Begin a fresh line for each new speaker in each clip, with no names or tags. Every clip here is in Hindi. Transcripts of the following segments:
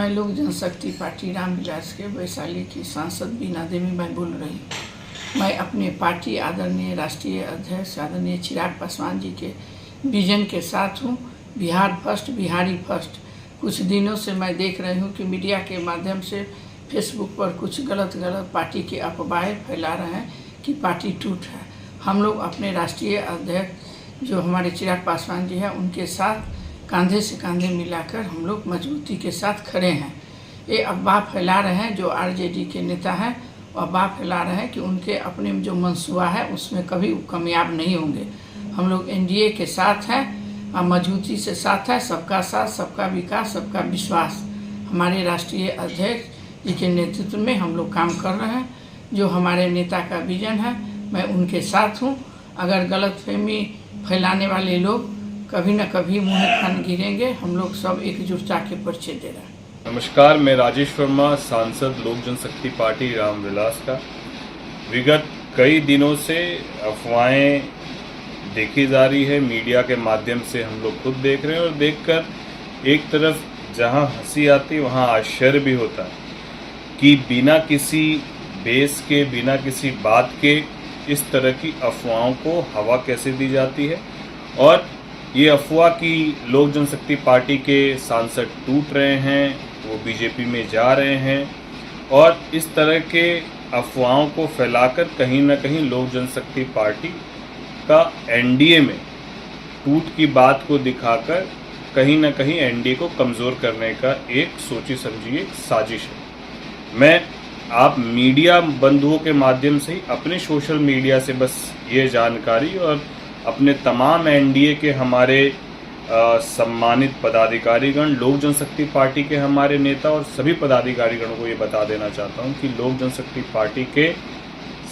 मैं लोक जनशक्ति पार्टी रामविलास के वैशाली की सांसद बीना देवी मैं बोल रही हूँ। मैं अपने पार्टी आदरणीय राष्ट्रीय अध्यक्ष आदरणीय चिराग पासवान जी के विजन के साथ हूँ। Bihar first, Bihari first. कुछ दिनों से मैं देख रही हूँ कि मीडिया के माध्यम से फेसबुक पर कुछ गलत पार्टी के अफवाहें फैला रहे हैं कि पार्टी टूट है। हम लोग अपने राष्ट्रीय अध्यक्ष जो हमारे चिराग पासवान जी हैं उनके साथ कंधे से कंधे मिलाकर हम लोग मजबूती के साथ खड़े हैं। ये अफवाह फैला रहे हैं जो आरजेडी के नेता हैं, अफवाह फैला रहे हैं कि उनके अपने जो मंसूबा है उसमें कभी कामयाब नहीं होंगे। हम लोग एनडीए के साथ हैं और मजबूती से साथ है। सबका साथ, सबका विकास, सबका विश्वास। हमारे राष्ट्रीय अध्यक्ष जी के नेतृत्व में हम लोग काम कर रहे हैं। जो हमारे नेता का विजन है मैं उनके साथ हूँ। अगर गलतफहमी फैलाने वाले लोग कभी न कभी मुँह खान गिरेंगे। हम लोग सब एकजुटता के परिचय दे रहे हैं।
नमस्कार, मैं राजेश वर्मा, सांसद लोक जनशक्ति पार्टी रामविलास का। विगत कई दिनों से अफवाहें देखी जा रही है, मीडिया के माध्यम से हम लोग खुद देख रहे हैं और देखकर एक तरफ जहां हंसी आती वहां आश्चर्य भी होता है कि बिना किसी बेस के, बिना किसी बात के इस तरह की अफवाहों को हवा कैसे दी जाती है। और ये अफवाह कि लोक जनशक्ति पार्टी के सांसद टूट रहे हैं, वो बीजेपी में जा रहे हैं, और इस तरह के अफवाहों को फैलाकर कहीं ना कहीं लोक जनशक्ति पार्टी का एनडीए में टूट की बात को दिखाकर कहीं ना कहीं एनडीए को कमज़ोर करने का एक सोची समझी एक साजिश है। मैं आप मीडिया बंधुओं के माध्यम से ही अपने सोशल मीडिया से बस ये जानकारी और अपने तमाम एनडीए के हमारे सम्मानित पदाधिकारीगण, लोक जनशक्ति पार्टी के हमारे नेता और सभी पदाधिकारीगणों को ये बता देना चाहता हूँ कि लोक जनशक्ति पार्टी के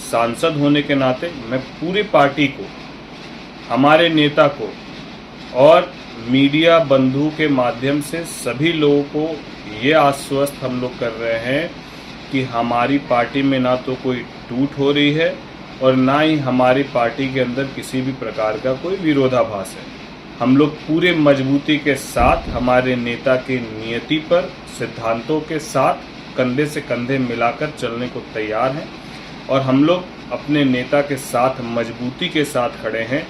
सांसद होने के नाते मैं पूरी पार्टी को, हमारे नेता को और मीडिया बंधु के माध्यम से सभी लोगों को ये आश्वस्त हम लोग कर रहे हैं कि हमारी पार्टी में ना तो कोई टूट हो रही है और ना ही हमारी पार्टी के अंदर किसी भी प्रकार का कोई विरोधाभास है। हम लोग पूरे मजबूती के साथ हमारे नेता की नियति पर, सिद्धांतों के साथ कंधे से कंधे मिलाकर चलने को तैयार हैं और हम लोग अपने नेता के साथ मजबूती के साथ खड़े हैं।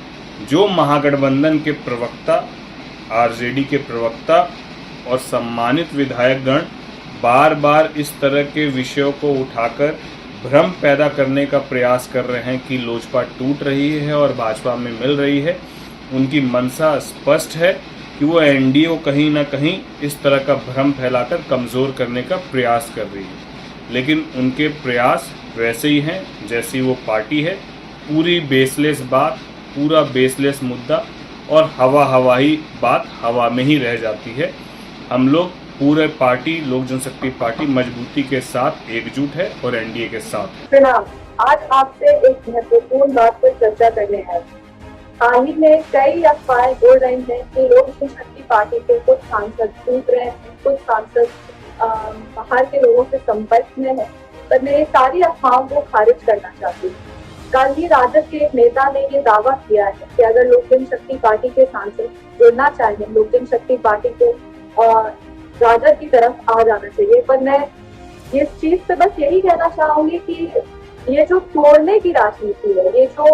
जो महागठबंधन के प्रवक्ता, आरजेडी के प्रवक्ता और सम्मानित विधायकगण बार बार इस तरह के विषयों को उठाकर भ्रम पैदा करने का प्रयास कर रहे हैं कि लोजपा टूट रही है और भाजपा में मिल रही है, उनकी मंशा स्पष्ट है कि वो एनडीए को कहीं ना कहीं इस तरह का भ्रम फैलाकर कमज़ोर करने का प्रयास कर रही है। लेकिन उनके प्रयास वैसे ही हैं जैसी वो पार्टी है। पूरी बेसलेस बात, पूरा बेसलेस मुद्दा और हवाई बात हवा में ही रह जाती है। हम लोग पूरे पार्टी, लोक जनशक्ति पार्टी मजबूती के साथ एकजुट है और एनडीए के साथ।
प्रणाम। आज आपसे एक महत्वपूर्ण बात पर चर्चा करने हैं। हाल ही में कई अफवाहें बोल रही हैं कि लोक जनशक्ति पार्टी के कुछ सांसद टूट रहे हैं, कुछ सांसद बाहर के लोगों से संपर्क में है। पर मैं ये सारी अफवाहों को खारिज करना चाहती हूँ। कल ही राजद के एक नेता ने ये दावा किया है कि अगर लोक जनशक्ति पार्टी के सांसद जुड़ना चाहिए, लोक जनशक्ति पार्टी को राजद की तरफ आ जाना चाहिए। पर मैं इस चीज पे बस यही कहना चाहूंगी कि ये जो तोड़ने की राजनीति है, ये जो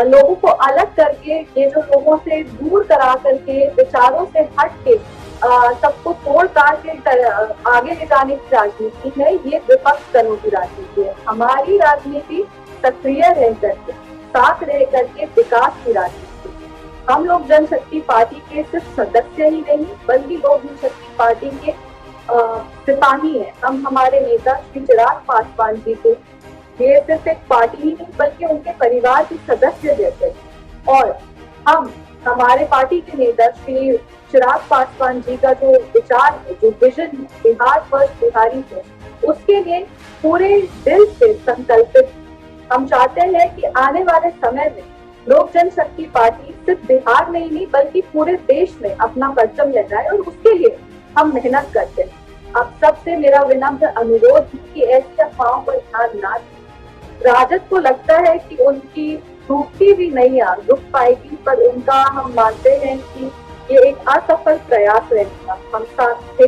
लोगों को अलग करके, ये जो लोगों से दूर करा करके, विचारों से हट के सबको तोड़ ताड़ के आगे ले जाने की राजनीति है, ये विपक्ष दलों की राजनीति है। हमारी राजनीति सक्रिय रह करके, साथ रह करके विकास की राजनीति। हम लोग जनशक्ति पार्टी के सिर्फ सदस्य ही नहीं बल्कि लोक जनशक्ति पार्टी के सिपाही हैं। हम हमारे नेता श्री चिराग पासवान जी को ये सिर्फ एक पार्टी ही नहीं बल्कि उनके परिवार के सदस्य जैसे हैं। और हम हमारे पार्टी के नेता श्री चिराग पासवान जी का जो विचार है, जो विजन है, बिहार फर्स्ट बिहारी है, उसके लिए पूरे दिल से संकल्पित। हम चाहते हैं कि आने वाले समय में लोक जनशक्ति पार्टी सिर्फ बिहार में ही नहीं बल्कि पूरे देश में अपना परचम ले जाए और उसके लिए हम मेहनत करते हैं। अब सबसे मेरा विनम्र अनुरोध है कि ऐसी अफवाहों पर ध्यान ना दें। राजद को लगता है कि उनकी टूटती भी नहीं रुक पाएगी, पर उनका हम मानते हैं कि ये एक असफल प्रयास रहेगा। हम साथ थे,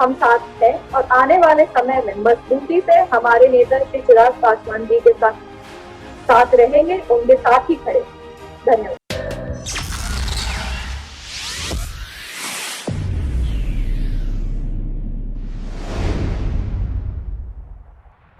हम साथ हैं और आने वाले समय में मजबूती से हमारे नेता श्री चिराग पासवान जी के साथ रहेंगे, उनके साथ ही खड़े। धन्यवाद।